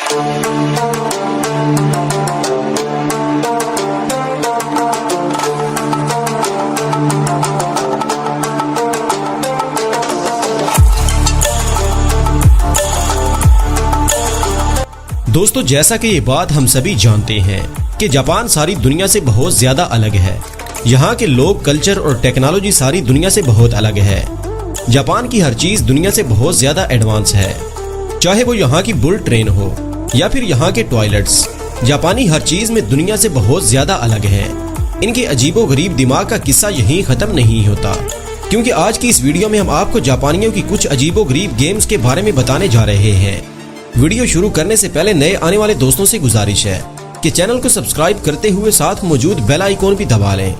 दोस्तों, जैसा कि ये बात हम सभी जानते हैं कि जापान सारी दुनिया से बहुत ज्यादा अलग है। यहाँ के लोग, कल्चर और टेक्नोलॉजी सारी दुनिया से बहुत अलग है। जापान की हर चीज दुनिया से बहुत ज्यादा एडवांस है, चाहे वो यहाँ की बुल ट्रेन हो या फिर यहाँ के टॉयलेट्स। जापानी हर चीज में दुनिया से बहुत ज्यादा अलग है। इनके अजीबोगरीब दिमाग का किस्सा यहीं खत्म नहीं होता, क्योंकि आज की इस वीडियो में हम आपको जापानियों की कुछ अजीबोगरीब गेम्स के बारे में बताने जा रहे हैं। वीडियो शुरू करने से पहले नए आने वाले दोस्तों से गुजारिश है कि चैनल को सब्सक्राइब करते हुए साथ मौजूद बेल आइकॉन भी दबा लें,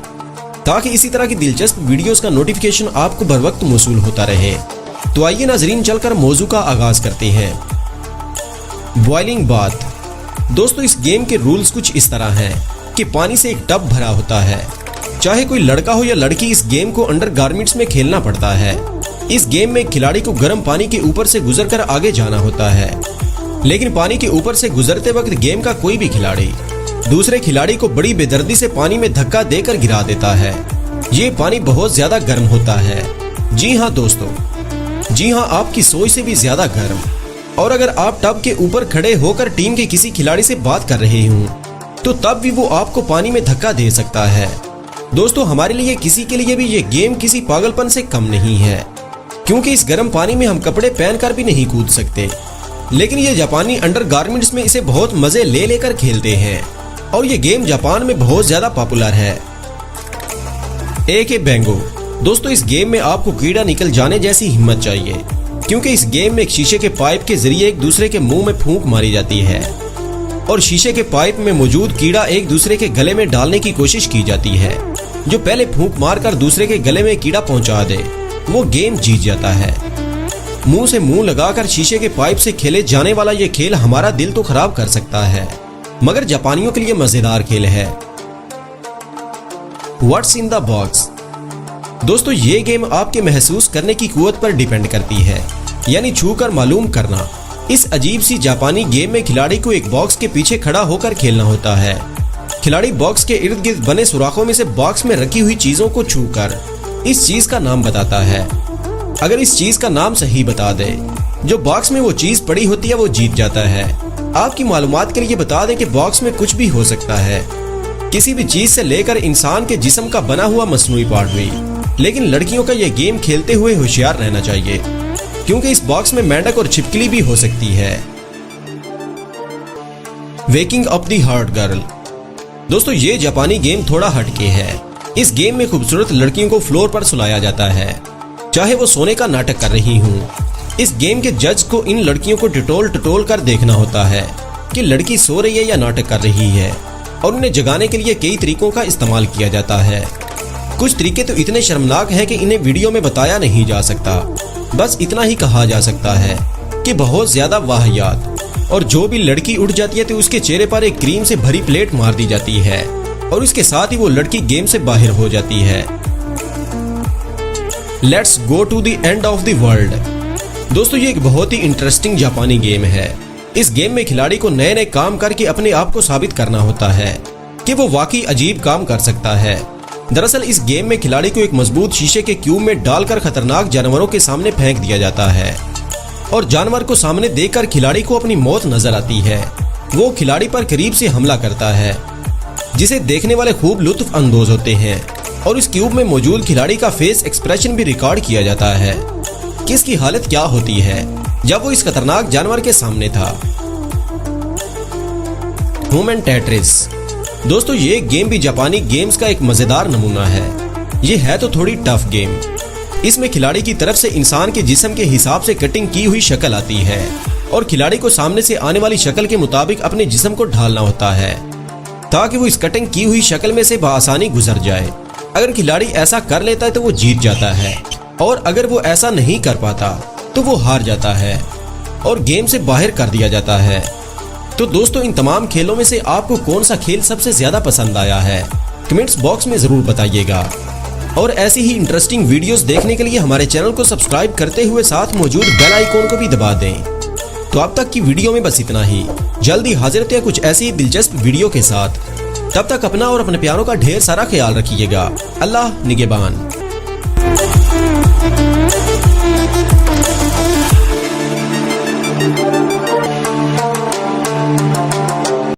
ताकि इसी तरह की दिलचस्प वीडियोस का नोटिफिकेशन आपको बर वक्त मौसूल होता रहे। तो आइए नाजरीन, चलकर मौजू का आगाज करते हैं। Boiling bath. दोस्तों, इस गेम के रूल्स कुछ इस तरह हैं कि पानी से एक टब भरा होता है। चाहे कोई लड़का हो या लड़की, इस गेम को अंडर गारमेंट्स में खेलना पड़ता है। इस गेम में खिलाड़ी को गर्म पानी के ऊपर से गुजरकर आगे जाना होता है, लेकिन पानी के ऊपर से गुजरते वक्त गेम का कोई भी खिलाड़ी दूसरे खिलाड़ी को बड़ी बेदर्दी से पानी में धक्का देकर गिरा देता है। ये पानी बहुत ज्यादा गर्म होता है। जी हाँ दोस्तों, जी हाँ, आपकी सोच से भी ज्यादा गर्म। और अगर आप टब के ऊपर खड़े होकर टीम के किसी खिलाड़ी से बात कर रहे हों, तो तब भी वो आपको पानी में धक्का दे सकता है। दोस्तों, हमारे लिए किसी के लिए भी ये गेम किसी पागलपन से कम नहीं है, क्योंकि इस गर्म पानी में हम कपड़े पहनकर भी नहीं कूद सकते। लेकिन ये जापानी अंडर गारमेंट्स में इसे बहुत मजे ले लेकर खेलते हैं, और ये गेम जापान में बहुत ज्यादा पॉपुलर है। एके बेंगो। दोस्तों, इस गेम में आपको कीड़ा निकल जाने जैसी हिम्मत चाहिए, क्योंकि इस गेम में एक शीशे के पाइप के जरिए एक दूसरे के मुंह में फूंक मारी जाती है, और शीशे के पाइप में मौजूद कीड़ा एक दूसरे के गले में डालने की कोशिश की जाती है। जो पहले फूंक मारकर दूसरे के गले में कीड़ा पहुंचा दे, वो गेम जीत जाता है। मुंह से मुंह लगाकर शीशे के पाइप से खेले जाने वाला ये खेल हमारा दिल तो खराब कर सकता है, मगर जापानियों के लिए मजेदार खेल है। What's in the box. दोस्तों, ये गेम आपके महसूस करने की कुव्वत पर डिपेंड करती है, यानी छूकर मालूम करना। इस अजीब सी जापानी गेम में खिलाड़ी को एक बॉक्स के पीछे खड़ा होकर खेलना होता है। खिलाड़ी बॉक्स के इर्द गिर्द बने सुराखों में से बॉक्स में रखी हुई चीजों को छूकर इस चीज का नाम बताता है। अगर इस चीज का नाम सही बता दे, जो बॉक्स में वो चीज पड़ी होती है, वो जीत जाता है। आपकी मालूमात के लिए बता दें कि बॉक्स में कुछ भी हो सकता है, किसी भी चीज से लेकर इंसान के जिस्म का बना हुआ मसनूई पार्ट भी। लेकिन लड़कियों का यह गेम खेलते हुए होशियार रहना चाहिए, क्योंकि इस बॉक्स में मेंढक और छिपकली भी हो सकती है। Waking up the hot girl. दोस्तों, ये जापानी गेम थोड़ा हटके है। इस गेम में खूबसूरत लड़कियों को फ्लोर पर सुलाया जाता है, चाहे वो सोने का नाटक कर रही हूँ। इस गेम के जज को इन लड़कियों को टटोल कर देखना होता है कि लड़की सो रही है या नाटक कर रही है, और उन्हें जगाने के लिए कई तरीकों का इस्तेमाल किया जाता है। कुछ तरीके तो इतने शर्मनाक हैं कि इन्हें वीडियो में बताया नहीं जा सकता। बस इतना ही कहा जा सकता है कि बहुत ज्यादा वाहियात। और जो भी लड़की उठ जाती है तो उसके चेहरे पर एक क्रीम से भरी प्लेट मार दी जाती है, और उसके साथ ही वो लड़की गेम से बाहर हो जाती है। Let's go to the end of the world. दोस्तों, ये एक बहुत ही इंटरेस्टिंग जापानी गेम है। इस गेम में खिलाड़ी को नए नए काम करके अपने आप को साबित करना होता है कि वो वाकई अजीब काम कर सकता है। दरअसल इस गेम में खिलाड़ी को एक मजबूत शीशे के क्यूब में डालकर खतरनाक जानवरों के सामने फेंक दिया जाता है, और जानवर को सामने देखकर खिलाड़ी को अपनी मौत नजर आती है। वो खिलाड़ी पर करीब से हमला करता है, जिसे देखने वाले खूब लुत्फ अंदोज होते हैं, और इस क्यूब में मौजूद खिलाड़ी का फेस एक्सप्रेशन भी रिकॉर्ड किया जाता है कि इसकी हालत क्या होती है जब वो इस खतरनाक जानवर के सामने था। Human Tetris. दोस्तों, ये गेम भी जापानी गेम्स का एक मजेदार नमूना है। ये है तो थोड़ी टफ गेम। इसमें खिलाड़ी की तरफ से इंसान के जिस्म के हिसाब से कटिंग की हुई शक्ल आती है, और खिलाड़ी को सामने से आने वाली शक्ल के मुताबिक अपने जिस्म को ढालना होता है, ताकि वो इस कटिंग की हुई शक्ल में से बआसानी गुजर जाए। अगर खिलाड़ी ऐसा कर लेता है तो वो जीत जाता है, और अगर वो ऐसा नहीं कर पाता तो वो हार जाता है और गेम से बाहर कर दिया जाता है। तो दोस्तों, इन तमाम खेलों में से आपको कौन सा खेल सबसे ज्यादा पसंद आया है, कमेंट्स बॉक्स में जरूर बताइएगा। और ऐसी ही इंटरेस्टिंग वीडियोस देखने के लिए हमारे चैनल को सब्सक्राइब करते हुए साथ मौजूद बेल आइकॉन को भी दबा दें। तो अब तक की वीडियो में बस इतना ही। जल्दी हाजिर होते हैं कुछ ऐसी ही दिलचस्प वीडियो के साथ। तब तक अपना और अपने प्यारों का ढेर सारा ख्याल रखिएगा। अल्लाह निगहबान।